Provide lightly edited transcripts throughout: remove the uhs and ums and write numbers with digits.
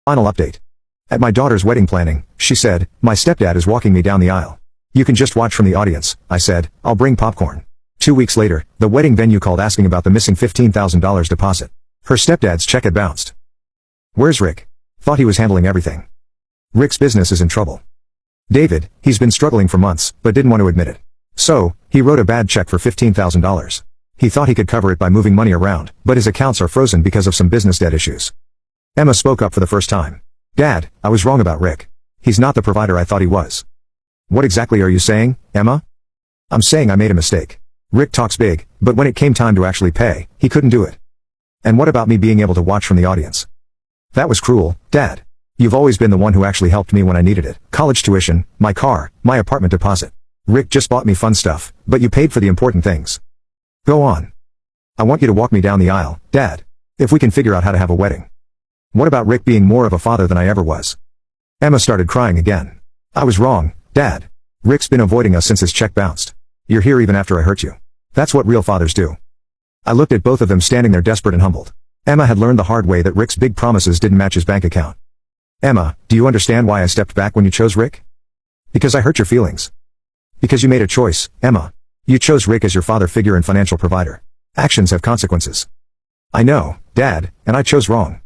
Final update. At my daughter's wedding planning, she said, "My stepdad is walking me down the aisle. You can just watch from the audience." I said, "I'll bring popcorn." 2 weeks later, the wedding venue called asking about the missing $15,000 deposit. Her stepdad's check had bounced. "Where's Rick?" Thought he was handling everything. Rick's business is in trouble. David, he's been struggling for months, but didn't want to admit it. So, he wrote a bad check for $15,000. He thought he could cover it by moving money around, but his accounts are frozen because of some business debt issues. Emma spoke up for the first time. "Dad, I was wrong about Rick. He's not the provider I thought he was." "What exactly are you saying, Emma?" "I'm saying I made a mistake. Rick talks big, but when it came time to actually pay, he couldn't do it." "And what about me being able to watch from the audience?" "That was cruel, Dad. You've always been the one who actually helped me when I needed it. College tuition, my car, my apartment deposit. Rick just bought me fun stuff, but you paid for the important things. Go on. I want you to walk me down the aisle, Dad. If we can figure out how to have a wedding. What about Rick being more of a father than I ever was?" Emma started crying again. "I was wrong, Dad. Rick's been avoiding us since his check bounced. You're here even after I hurt you. That's what real fathers do." I looked at both of them standing there desperate and humbled. Emma had learned the hard way that Rick's big promises didn't match his bank account. "Emma, do you understand why I stepped back when you chose Rick?" "Because I hurt your feelings." "Because you made a choice, Emma. You chose Rick as your father figure and financial provider. Actions have consequences." "I know, Dad, and I chose wrong."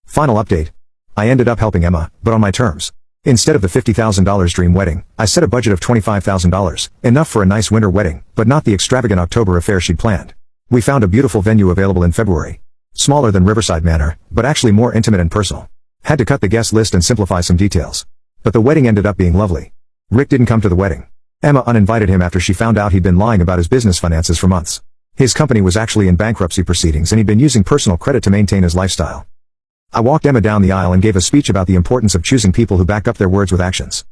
Final update. I ended up helping Emma, but on my terms. Instead of the $50,000 dream wedding, I set a budget of $25,000, enough for a nice winter wedding, but not the extravagant October affair she'd planned. We found a beautiful venue available in February. Smaller than Riverside Manor, but actually more intimate and personal. Had to cut the guest list and simplify some details. But the wedding ended up being lovely. Rick didn't come to the wedding. Emma uninvited him after she found out he'd been lying about his business finances for months. His company was actually in bankruptcy proceedings and he'd been using personal credit to maintain his lifestyle. I walked Emma down the aisle and gave a speech about the importance of choosing people who back up their words with actions.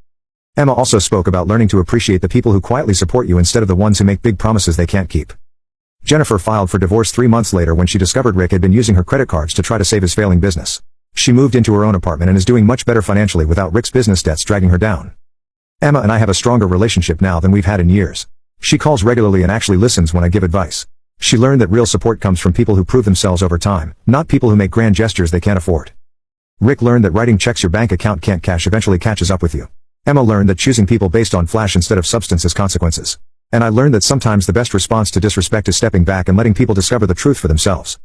Emma also spoke about learning to appreciate the people who quietly support you instead of the ones who make big promises they can't keep. Jennifer filed for divorce 3 months later when she discovered Rick had been using her credit cards to try to save his failing business. She moved into her own apartment and is doing much better financially without Rick's business debts dragging her down. Emma and I have a stronger relationship now than we've had in years. She calls regularly and actually listens when I give advice. She learned that real support comes from people who prove themselves over time, not people who make grand gestures they can't afford. Rick learned that writing checks your bank account can't cash eventually catches up with you. Emma learned that choosing people based on flash instead of substance has consequences. And I learned that sometimes the best response to disrespect is stepping back and letting people discover the truth for themselves.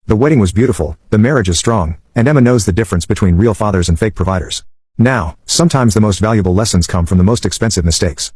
The wedding was beautiful, the marriage is strong, and Emma knows the difference between real fathers and fake providers. Now, sometimes the most valuable lessons come from the most expensive mistakes.